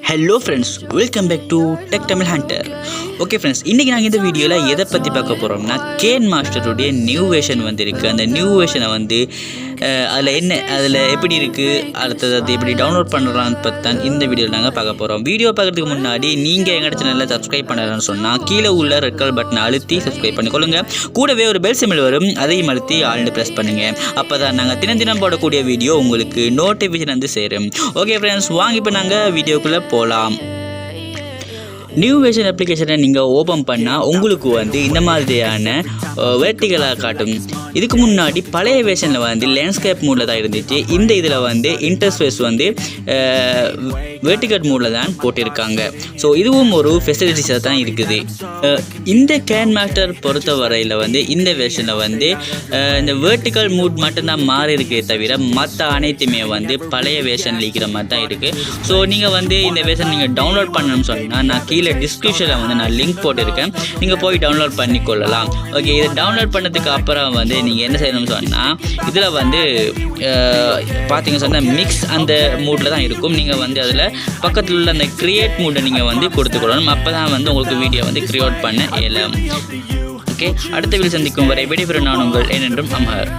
Hello friends, welcome back to Tech Tamil Hunter. Okay friends, இன்னைக்கு நாங்க இந்த வீடியோல எதை பத்தி பார்க்க போறோம்னா Kinemaster உடைய நியூ வெர்ஷன் வந்திருக்கு. அந்த நியூ வெர்ஷனை வந்து அதுல எப்படி இருக்கு, அடுத்து அது எப்படி டவுன்லோட் பண்ணலாம்னு பத்தி இந்த வீடியோல நாங்க பார்க்க போறோம். வீடியோ பார்க்கிறதுக்கு முன்னாடி நீங்க எங்க சேனலை சப்ஸ்கிரைப் பண்ணலன்னு சொன்னா கீழே உள்ள ரெட் கலர் பட்டனை அழுத்தி சப்ஸ்கிரைப் பண்ணிக்கொள்ளுங்க. கூடவே ஒரு பெல் சிம்பிள் வரும், அதையும் அழுத்தி ஆல்னு பிரஸ் பண்ணுங்க. அப்பதான் நாங்க தினம் போடக்கூடிய வீடியோ உங்களுக்கு நோட்டிஃபிகேஷன் வந்து சேரும். ஓகே ஃப்ரெண்ட்ஸ், வாங்க இப்போ நாங்க வீடியோக்குள்ள போலாம். நியூ வெர்ஷன் அப்ளிகேஷனை நீங்கள் ஓப்பன் பண்ணால் உங்களுக்கு வந்து இந்த மாதிரியான வெர்டிகலாக காட்டும். இதுக்கு முன்னாடி பழைய வெர்ஷனில் வந்து லேண்ட்ஸ்கேப் மூடில் தான் இருந்துச்சு. இந்த இதில் வந்து இன்டர்ஃபேஸ் வந்து வெர்டிகல் மூடில் தான் போட்டிருக்காங்க. ஸோ இதுவும் ஒரு ஃபெசிலிட்டிஸாக தான் இருக்குது. இந்த Kinemaster பொறுத்த வரையில் வந்து இந்த வெர்ஷனில் வந்து இந்த வெர்டிகல் மூட் மட்டும்தான் மாறி இருக்கே தவிர மற்ற அனைத்துமே வந்து பழைய வெர்ஷன் இருக்கிற மாதிரி தான் இருக்குது. ஸோ நீங்கள் வந்து இந்த வெர்ஷன் நீங்கள் டவுன்லோட் பண்ணணும்னு சொன்னால் நான் கீழே டிஸ்கிரிப்ஷனில் வந்து நான் லிங்க் போட்டிருக்கேன், நீங்கள் போய் டவுன்லோட் பண்ணி கொள்ளலாம். ஓகே, இதை டவுன்லோட் பண்ணதுக்கு அப்புறம் வந்து நீங்கள் என்ன செய்யணும்னு சொன்னால் இதில் வந்து பார்த்தீங்க சொன்னால் மிக்ஸ் அந்த மூடில் தான் இருக்கும். நீங்கள் வந்து அதில் பக்கத்தில் உள்ள அந்த கிரியேட் மூடை நீங்கள் வந்து கொடுத்துக்கொள்ளணும். அப்போ தான் வந்து உங்களுக்கு வீடியோ வந்து கிரியேட் பண்ண இயலும். ஓகே, அடுத்த வீடியோ சந்திக்கும் வரை விடைபெறும் நான் உங்கள் ஏனென்றும் அமர்.